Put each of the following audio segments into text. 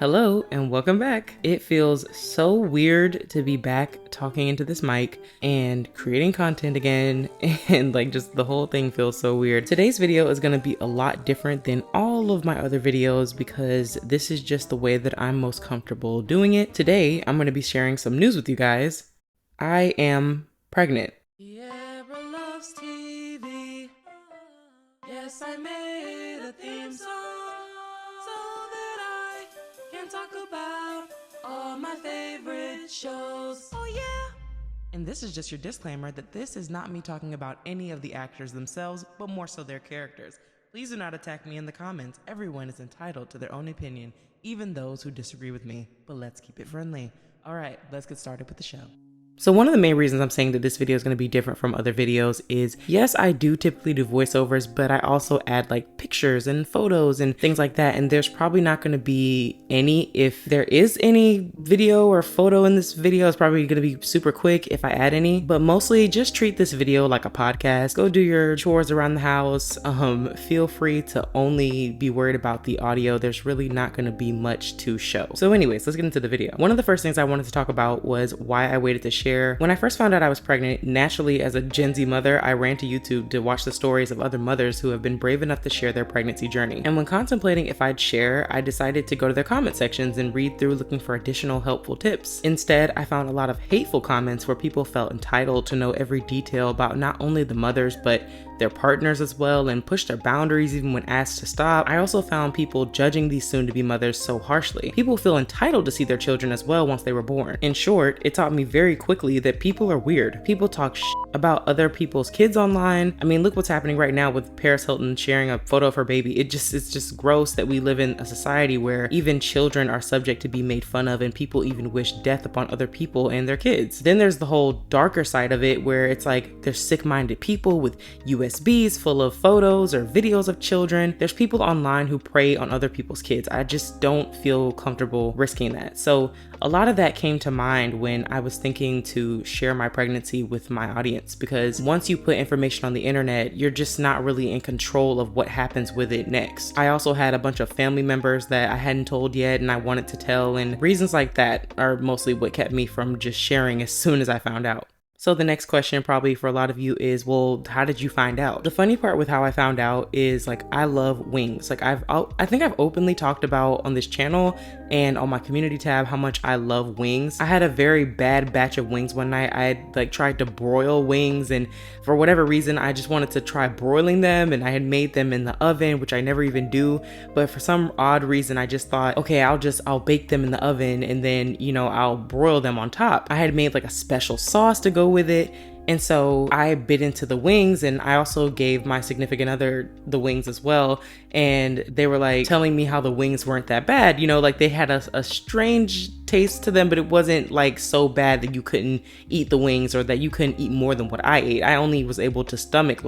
Hello and welcome back. It feels so weird to be back talking into this mic and creating content again, and just the whole thing feels so weird. Today's video is going to be a lot different than all of my other videos because this is just the way that I'm most comfortable doing it. Today, I'm going to be sharing some news with you guys. I am pregnant. Loves TV. Yes, I made a theme song so that I can talk about all my favorite shows. Oh yeah. And this is just your disclaimer that this is not me talking about any of the actors themselves, but more so their characters. Please do not attack me in the comments. Everyone is entitled to their own opinion, even those who disagree with me. But let's keep it friendly. All right, let's get started with the show. So one of the main reasons I'm saying that this video is going to be different from other videos is, yes, I do typically do voiceovers, but I also add pictures and photos and things like that. And there's probably not going to be any. If there is any video or photo in this video, it's probably going to be super quick if I add any. But mostly just treat this video like a podcast. Go do your chores around the house. Feel free to only be worried about the audio. There's really not going to be much to show. So anyways, let's get into the video. One of the first things I wanted to talk about was why I waited to share. When I first found out I was pregnant, naturally as a Gen Z mother, I ran to YouTube to watch the stories of other mothers who have been brave enough to share their pregnancy journey. And when contemplating if I'd share, I decided to go to their comment sections and read through looking for additional helpful tips. Instead, I found a lot of hateful comments where people felt entitled to know every detail about not only the mothers, but their partners as well, and pushed their boundaries even when asked to stop. I also found people judging these soon-to-be mothers so harshly. People feel entitled to see their children as well once they were born. In short, it taught me very quickly that people are weird. People talk about other people's kids online. I mean, look what's happening right now with Paris Hilton sharing a photo of her baby. It's just gross that we live in a society where even children are subject to be made fun of, and people even wish death upon other people and their kids. Then there's the whole darker side of it where it's there's sick-minded people with USBs full of photos or videos of children. There's people online who prey on other people's kids. I just don't feel comfortable risking that. So a lot of that came to mind when I was thinking to share my pregnancy with my audience, because once you put information on the internet, you're just not really in control of what happens with it next. I also had a bunch of family members that I hadn't told yet and I wanted to tell, and reasons like that are mostly what kept me from just sharing as soon as I found out. So the next question probably for a lot of you is, well, how did you find out? The funny part with how I found out is I love wings. I think I've openly talked about on this channel and on my community tab how much I love wings. I had a very bad batch of wings one night. I had tried to broil wings, and for whatever reason, I just wanted to try broiling them, and I had made them in the oven, which I never even do. But for some odd reason, I just thought, okay, I'll bake them in the oven and then, I'll broil them on top. I had made a special sauce to go with it. And so I bit into the wings, and I also gave my significant other the wings as well. And they were telling me how the wings weren't that bad. They had a strange taste to them, but it wasn't so bad that you couldn't eat the wings or that you couldn't eat more than what I ate. I only was able to stomach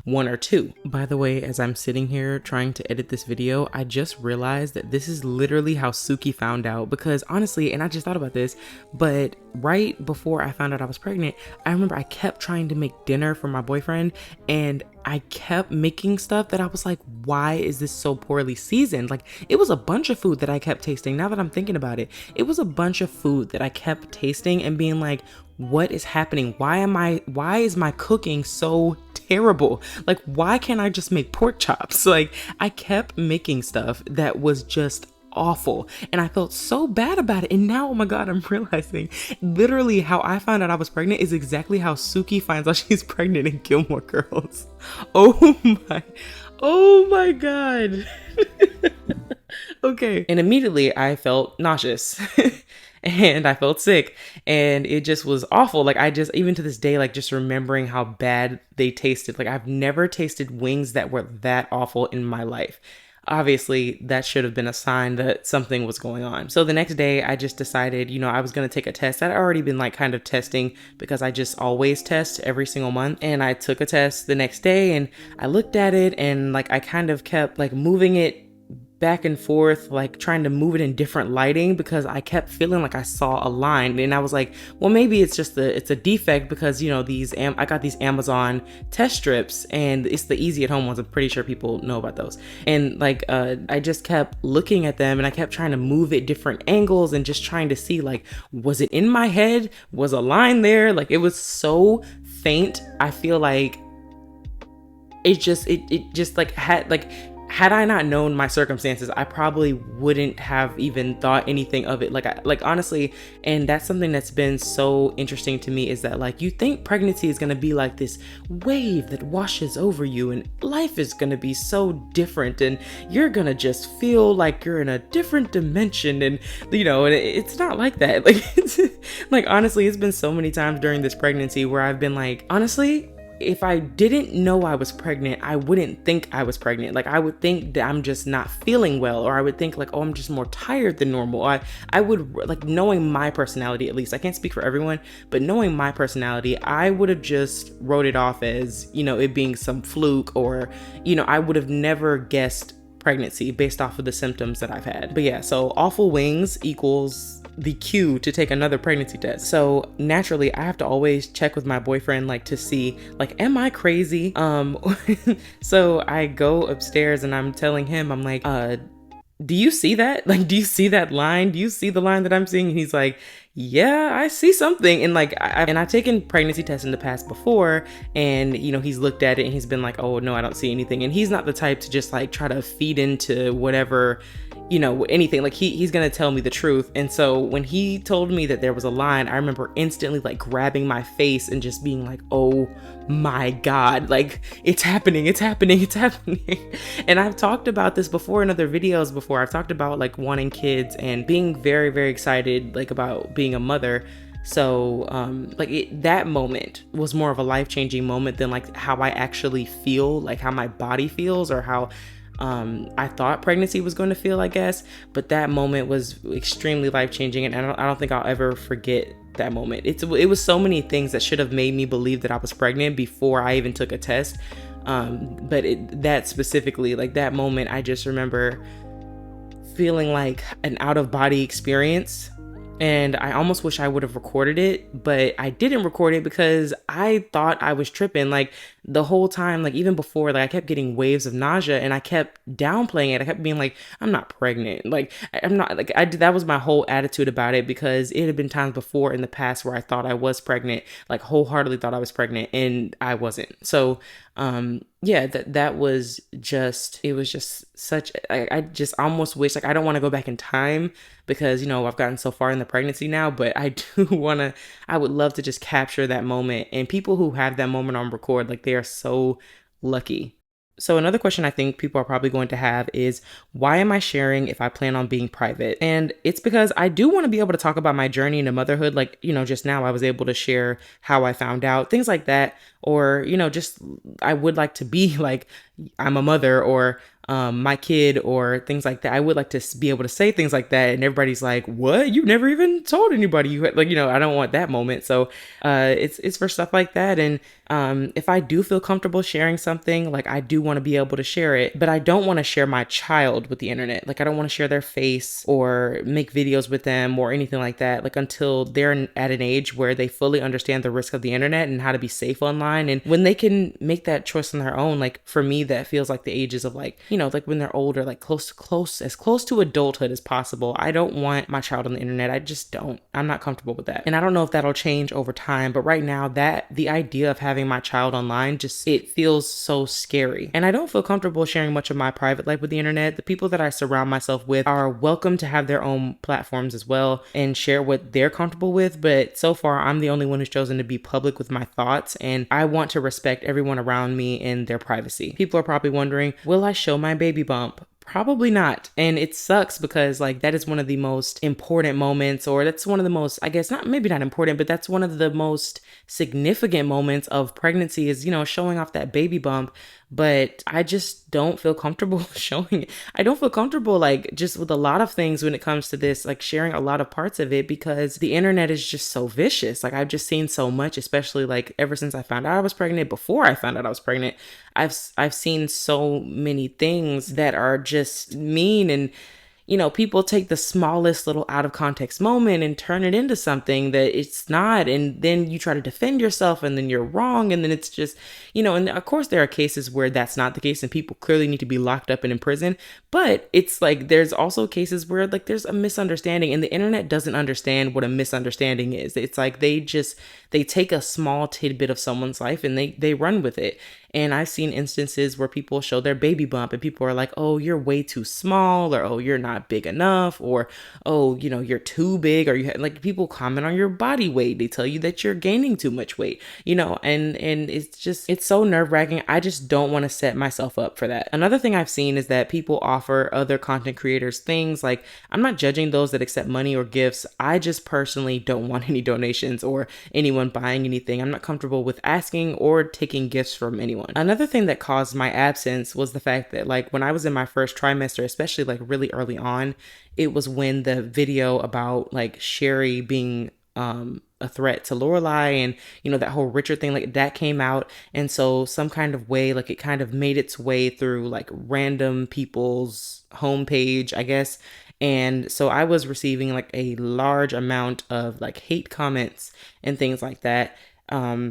one or two. By the way, as I'm sitting here trying to edit this video, I just realized that this is literally how Suki found out, because honestly, and I just thought about this, but right before I found out I was pregnant, I remember I kept trying to make dinner for my boyfriend, and I kept making stuff that I was like, why is this so poorly seasoned? It was a bunch of food that I kept tasting. Now that I'm thinking about it, it was a bunch of food that I kept tasting and being like, what is happening? Why is my cooking so terrible? Why can't I just make pork chops? I kept making stuff that was just awful, and I felt so bad about it. And now, oh my god, I'm realizing literally how I found out I was pregnant is exactly how Suki finds out she's pregnant in Gilmore Girls. Oh my god. Okay, and immediately I felt nauseous and I felt sick, and it just was awful. I just, even to this day, just remembering how bad they tasted, I've never tasted wings that were that awful in my life. Obviously, that should have been a sign that something was going on. So the next day, I just decided, I was going to take a test. I'd already been kind of testing because I just always test every single month. And I took a test the next day, and I looked at it, and I kind of kept moving it back and forth, like trying to move it in different lighting because I kept feeling like I saw a line, and I was like, well, maybe it's just it's a defect because, you know, I got these Amazon test strips, and it's the easy at home ones. I'm pretty sure people know about those. And like, I just kept looking at them, and I kept trying to move it different angles and just trying to see, like, was it in my head? Was a line there? Like, it was so faint. I feel like it just like had I not known my circumstances, I probably wouldn't have even thought anything of it. Like honestly, and that's something that's been so interesting to me, is that like, you think pregnancy is going to be like this wave that washes over you, and life is going to be so different, and you're going to just feel like you're in a different dimension, and you know, and it's not like that. Like, like honestly, it's been so many times during this pregnancy where I've been like, honestly, if I didn't know I was pregnant, I wouldn't think I was pregnant. Like, I would think that I'm just not feeling well, or I would think like, oh, I'm just more tired than normal. I would, like, knowing my personality, at least, I can't speak for everyone, but knowing my personality, I would have just wrote it off as, you know, it being some fluke, or, you know, I would have never guessed pregnancy based off of the symptoms that I've had. But yeah, so awful wings equals the cue to take another pregnancy test. So naturally, I have to always check with my boyfriend, like, to see, like, am I crazy? So I go upstairs and I'm telling him, I'm like, do you see that? Like, do you see that line? Do you see the line that I'm seeing? And he's like, yeah, I see something. And like, I've taken pregnancy tests in the past before, and, you know, he's looked at it and he's been like, oh no, I don't see anything. And he's not the type to just like try to feed into whatever, you know, anything. Like, he's gonna tell me the truth. And so when he told me that there was a line, I remember instantly like grabbing my face and just being like, oh my God, like, it's happening, it's happening, it's happening. And I've talked about this before in other videos before. I've talked about like wanting kids and being very, very excited, like, about being a mother. So that moment was more of a life-changing moment than like how I actually feel, like how my body feels, or how I thought pregnancy was going to feel, I guess. But that moment was extremely life-changing, and I don't think I'll ever forget that moment. It was so many things that should have made me believe that I was pregnant before I even took a test. But that specifically, like that moment, I just remember feeling like an out-of-body experience. And I almost wish I would have recorded it, but I didn't record it because I thought I was tripping. Like, the whole time, like even before, like I kept getting waves of nausea, and I kept downplaying it. I kept being like, I'm not pregnant. Like, I'm not, like, that was my whole attitude about it, because it had been times before in the past where I thought I was pregnant, like wholeheartedly thought I was pregnant, and I wasn't. So, yeah, that was just, it was just such, I just almost wish, like, I don't want to go back in time because, you know, I've gotten so far in the pregnancy now, but I would love to just capture that moment. And people who have that moment on record, like, they are so lucky. So another question I think people are probably going to have is, why am I sharing if I plan on being private? And it's because I do want to be able to talk about my journey into motherhood. Like, you know, just now I was able to share how I found out, things like that. Or, you know, just, I would like to be like, I'm a mother, or my kid, or things like that. I would like to be able to say things like that, and everybody's like, what? You never even told anybody you had, like, you know, I don't want that moment. So it's for stuff like that. And if I do feel comfortable sharing something, like, I do want to be able to share it, but I don't want to share my child with the internet. Like, I don't want to share their face or make videos with them or anything like that, like, until they're at an age where they fully understand the risk of the internet and how to be safe online. And when they can make that choice on their own, like, for me, that feels like the ages of, like, you know, like when they're older, like as close to adulthood as possible. I don't want my child on the internet. I just don't. I'm not comfortable with that. And I don't know if that'll change over time, but right now, the idea of having my child online, just, it feels so scary. And I don't feel comfortable sharing much of my private life with the internet. The people that I surround myself with are welcome to have their own platforms as well and share what they're comfortable with. But so far, I'm the only one who's chosen to be public with my thoughts, and I want to respect everyone around me and their privacy. People are probably wondering, will I show my baby bump? Probably not. And it sucks because, like, that is one of the most important moments, or that's one of the most, I guess, maybe not important, but that's one of the most significant moments of pregnancy, is, you know, showing off that baby bump. but I just don't feel comfortable showing it. I don't feel comfortable like just with a lot of things when it comes to this, like sharing a lot of parts of it, because the internet is just so vicious. Like I've just seen so much, especially like ever since I found out I was pregnant, before I found out I was pregnant, I've seen so many things that are just mean. And people take the smallest little out of context moment and turn it into something that it's not. And then you try to defend yourself and then you're wrong. And then it's just, and of course there are cases where that's not the case and people clearly need to be locked up and in prison. But it's like, there's also cases where like there's a misunderstanding and the internet doesn't understand what a misunderstanding is. It's like they take a small tidbit of someone's life and they run with it. And I've seen instances where people show their baby bump and people are like, oh, you're way too small, or oh, you're not big enough, or oh, you're too big, or like people comment on your body weight. They tell you that you're gaining too much weight, and it's so nerve-wracking. I just don't want to set myself up for that. Another thing I've seen is that people offer other content creators things. Like, I'm not judging those that accept money or gifts. I just personally don't want any donations or anyone buying anything. I'm not comfortable with asking or taking gifts from anyone. Another thing that caused my absence was the fact that like when I was in my first trimester, especially like really early on, it was when the video about like Sherry being a threat to Lorelai and that whole Richard thing, like that came out. And so some kind of way, like it kind of made its way through like random people's homepage, I guess. And so I was receiving like a large amount of like hate comments and things like that,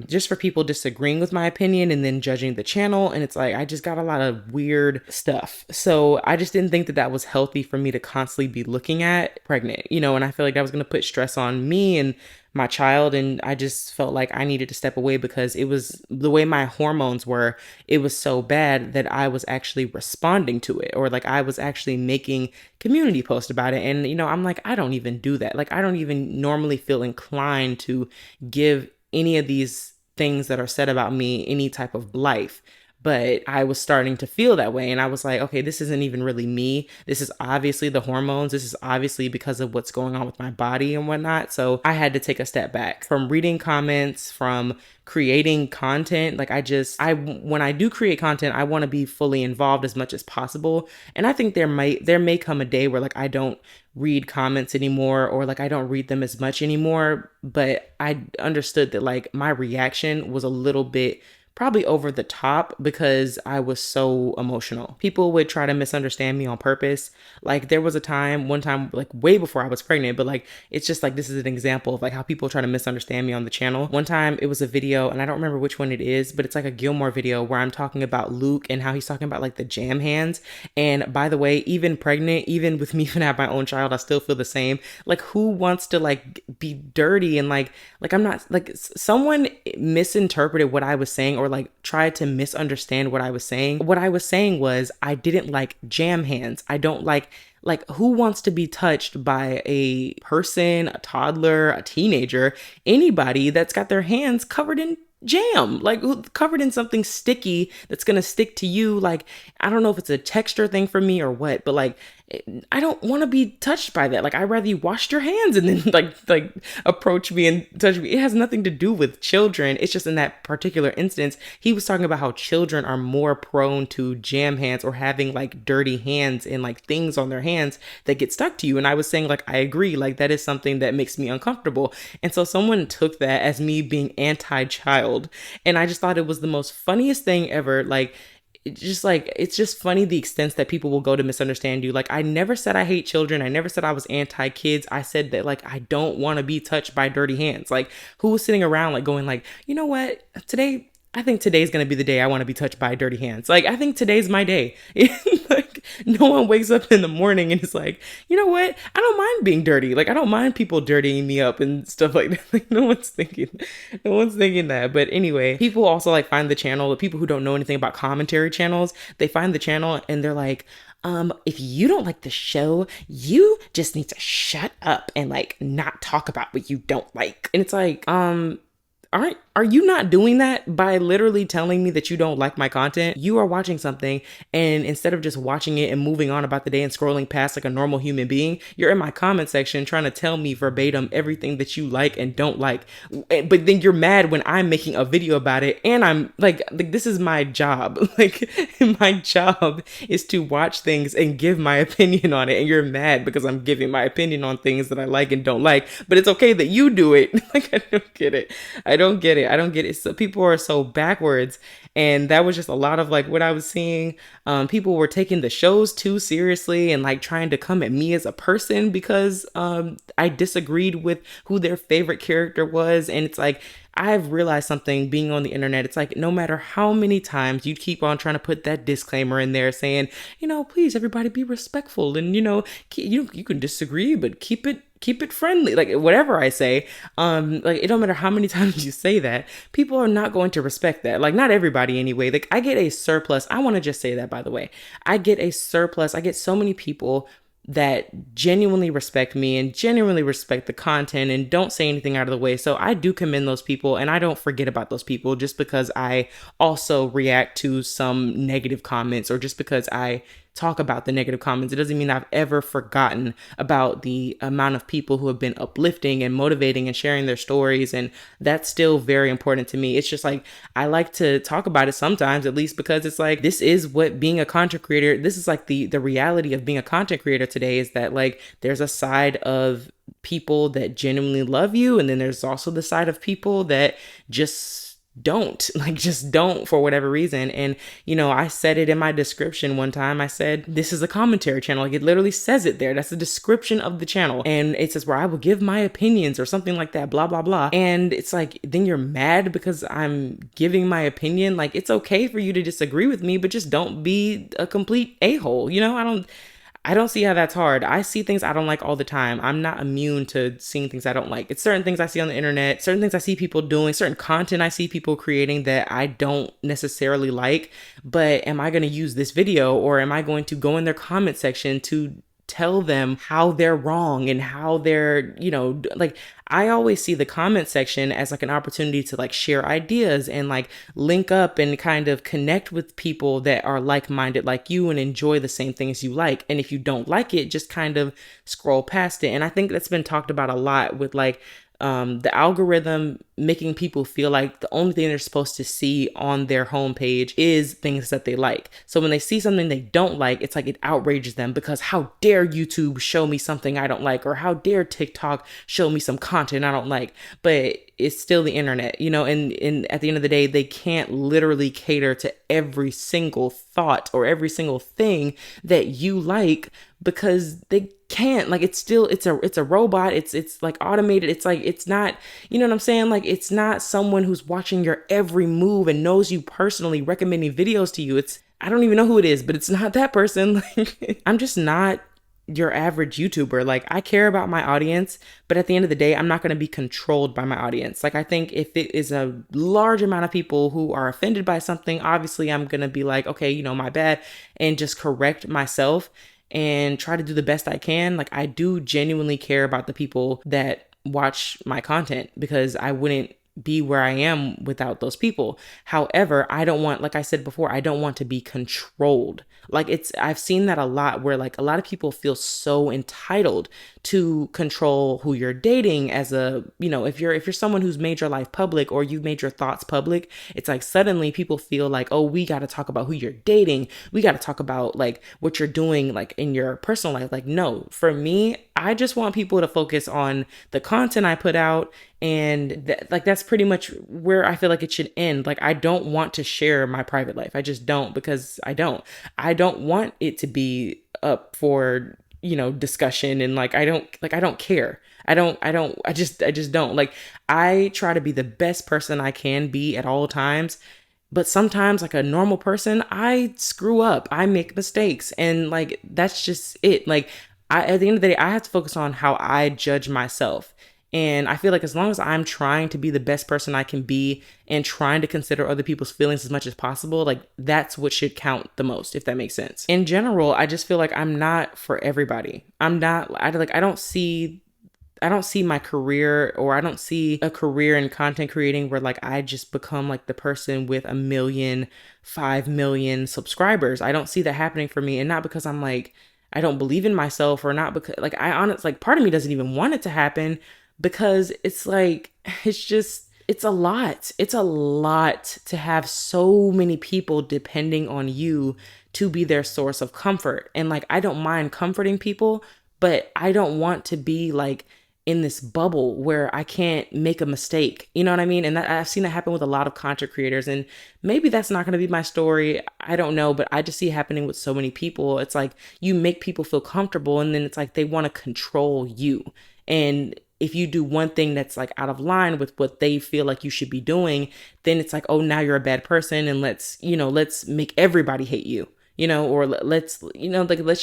just for people disagreeing with my opinion and then judging the channel. And it's like, I just got a lot of weird stuff. So I just didn't think that that was healthy for me to constantly be looking at pregnant, and I feel like that was going to put stress on me and my child. And I just felt like I needed to step away because it was the way my hormones were. It was so bad that I was actually responding to it, or like I was actually making community posts about it. And, I'm like, I don't even do that. Like, I don't even normally feel inclined to give any of these things that are said about me any type of life. But I was starting to feel that way. And I was like, okay, this isn't even really me. This is obviously the hormones. This is obviously because of what's going on with my body and whatnot. So I had to take a step back from reading comments, from creating content. Like when I do create content, I want to be fully involved as much as possible. And I think there may come a day where like I don't read comments anymore, or like I don't read them as much anymore. But I understood that like my reaction was a little bit probably over the top because I was so emotional. People would try to misunderstand me on purpose. Like there was one time, like way before I was pregnant, but like, it's just like, this is an example of like how people try to misunderstand me on the channel. One time it was a video, and I don't remember which one it is, but it's like a Gilmore video where I'm talking about Luke and how he's talking about like the jam hands. And by the way, even pregnant, even with me even have my own child, I still feel the same. Like, who wants to like be dirty and like I'm not, like, someone misinterpreted what I was saying, or like tried to misunderstand what I was saying. What I was saying was I didn't like jam hands. I don't like who wants to be touched by a person, a toddler, a teenager, anybody that's got their hands covered in jam, like covered in something sticky that's gonna stick to you. Like, I don't know if it's a texture thing for me or what, but like, I don't want to be touched by that. Like, I'd rather you wash your hands and then like approach me and touch me. It has nothing to do with children. It's just in that particular instance, he was talking about how children are more prone to jam hands or having like dirty hands and like things on their hands that get stuck to you. And I was saying like, I agree, like that is something that makes me uncomfortable. And so someone took that as me being anti-child. And I just thought it was the most funniest thing ever. Like, it's just funny the extent that people will go to misunderstand you. Like, I never said I hate children. I never said I was anti-kids. I said that like I don't want to be touched by dirty hands. Like, who was sitting around like going like, you know what, I think today's going to be the day I want to be touched by dirty hands. Like, I think today's my day. Like, no one wakes up in the morning and is like, you know what? I don't mind being dirty. Like, I don't mind people dirtying me up and stuff like that. Like, no one's thinking that. But anyway, people also like find the channel, the people who don't know anything about commentary channels, they find the channel and they're like, if you don't like the show, you just need to shut up and like not talk about what you don't like. And it's like, Are you not doing that by literally telling me that you don't like my content? You are watching something, and instead of just watching it and moving on about the day and scrolling past like a normal human being, you're in my comment section trying to tell me verbatim everything that you like and don't like. But then you're mad when I'm making a video about it, and I'm like this is my job. Like my job is to watch things and give my opinion on it, and you're mad because I'm giving my opinion on things that I like and don't like. But it's okay that you do it. Like I don't get it. I don't get it. So people are so backwards. And that was just a lot of like what I was seeing. People were taking the shows too seriously and like trying to come at me as a person because I disagreed with who their favorite character was. And it's like, I've realized something being on the internet. It's like, no matter how many times you keep on trying to put that disclaimer in there saying, please everybody be respectful. And, you can disagree, but keep it friendly, like whatever I say. Like it don't matter how many times you say that, people are not going to respect that. Like not everybody anyway. Like I get a surplus. I want to just say that, by the way, I get a surplus. I get so many people that genuinely respect me and genuinely respect the content and don't say anything out of the way. So I do commend those people, and I don't forget about those people just because I also react to some negative comments or just because I talk about the negative comments. It doesn't mean I've ever forgotten about the amount of people who have been uplifting and motivating and sharing their stories. And that's still very important to me. It's just like, I like to talk about it sometimes, at least because it's like, this is what being a content creator, this is like the reality of being a content creator today, is that like, there's a side of people that genuinely love you. And then there's also the side of people that just don't for whatever reason. And I said it in my description one time. I said, this is a commentary channel. Like it literally says it there. That's the description of the channel. And it says where I will give my opinions or something like that, blah, blah, blah. And it's like, then you're mad because I'm giving my opinion. Like it's okay for you to disagree with me, but just don't be a complete a-hole. I don't see how that's hard. I see things I don't like all the time. I'm not immune to seeing things I don't like. It's certain things I see on the internet, certain things I see people doing, certain content I see people creating that I don't necessarily like. But am I going to use this video, or am I going to go in their comment section to tell them how they're wrong and how they're, like I always see the comment section as like an opportunity to like share ideas and like link up and kind of connect with people that are like-minded like you and enjoy the same things you like. And if you don't like it, just kind of scroll past it. And I think that's been talked about a lot with like the algorithm making people feel like the only thing they're supposed to see on their homepage is things that they like. So when they see something they don't like, it's like it outrages them because how dare YouTube show me something I don't like, or how dare TikTok show me some content I don't like. But it's still the internet, and at the end of the day, they can't literally cater to every single thought or every single thing that you like because they can't. Like it's a robot. It's like automated. It's like, it's not, you know what I'm saying? Like it's not someone who's watching your every move and knows you personally, recommending videos to you. I don't even know who it is, but it's not that person. Like I'm just not your average YouTuber. Like I care about my audience, but at the end of the day, I'm not going to be controlled by my audience. Like I think if it is a large amount of people who are offended by something, obviously I'm going to be like, okay, my bad, and just correct myself and try to do the best I can. Like I do genuinely care about the people that watch my content because I wouldn't be where I am without those people. However, I don't want, like I said before, I don't want to be controlled. Like I've seen that a lot where like a lot of people feel so entitled to control who you're dating as a, if you're someone who's made your life public or you've made your thoughts public, it's like suddenly people feel like, oh, we got to talk about who you're dating. We got to talk about like what you're doing like in your personal life. Like, no, for me, I just want people to focus on the content I put out. And that's pretty much where I feel like it should end. Like, I don't want to share my private life. I just don't, because I don't want it to be up for, discussion. And I don't care. I just don't. Like, I try to be the best person I can be at all times. But sometimes, like a normal person, I screw up. I make mistakes. And that's just it. Like, at the end of the day, I have to focus on how I judge myself. And I feel like as long as I'm trying to be the best person I can be and trying to consider other people's feelings as much as possible, like that's what should count the most, if that makes sense. In general, I just feel like I'm not for everybody. I don't see I don't see my career, or I don't see a career in content creating where like I just become like the person with 1 million, 5 million subscribers. I don't see that happening for me. And not because I'm like, I don't believe in myself, or not because like I honestly, like, part of me doesn't even want it to happen, because it's like, it's just, it's a lot. It's a lot to have so many people depending on you to be their source of comfort. And like, I don't mind comforting people, but I don't want to be like in this bubble where I can't make a mistake. You know what I mean? And that, I've seen that happen with a lot of content creators. And maybe that's not going to be my story. I don't know, but I just see it happening with so many people. It's like you make people feel comfortable, and then it's like they want to control you. And if you do one thing that's like out of line with what they feel like you should be doing, then it's like, oh, now you're a bad person, and let's make everybody hate you, or let's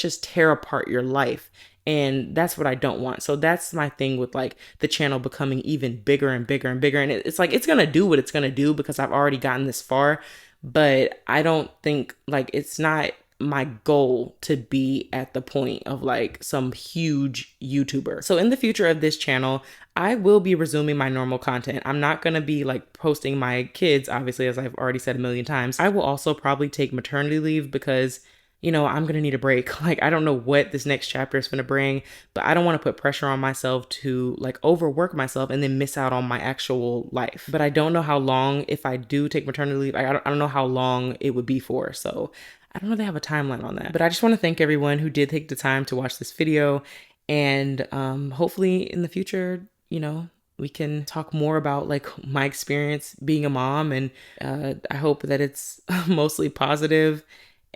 just tear apart your life. And that's what I don't want. So that's my thing with like the channel becoming even bigger and bigger and bigger. And it's like, it's going to do what it's going to do because I've already gotten this far. But I don't think, like, it's not my goal to be at the point of like some huge YouTuber. So in the future of this channel, I will be resuming my normal content. I'm not going to be like posting my kids, obviously, as I've already said a million times. I will also probably take maternity leave because I'm going to need a break. Like, I don't know what this next chapter is going to bring, but I don't want to put pressure on myself to like overwork myself and then miss out on my actual life. But I don't know how long, if I do take maternity leave, I don't know how long it would be for. So I don't really have a timeline on that. But I just want to thank everyone who did take the time to watch this video. And hopefully in the future, we can talk more about like my experience being a mom. And I hope that it's mostly positive.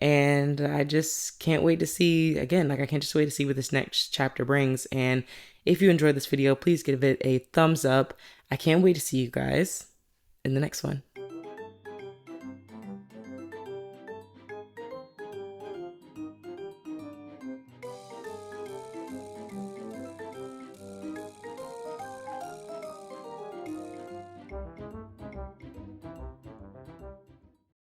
And I just can't wait to see, again, like I can't just wait to see what this next chapter brings. And if you enjoyed this video, please give it a thumbs up. I can't wait to see you guys in the next one.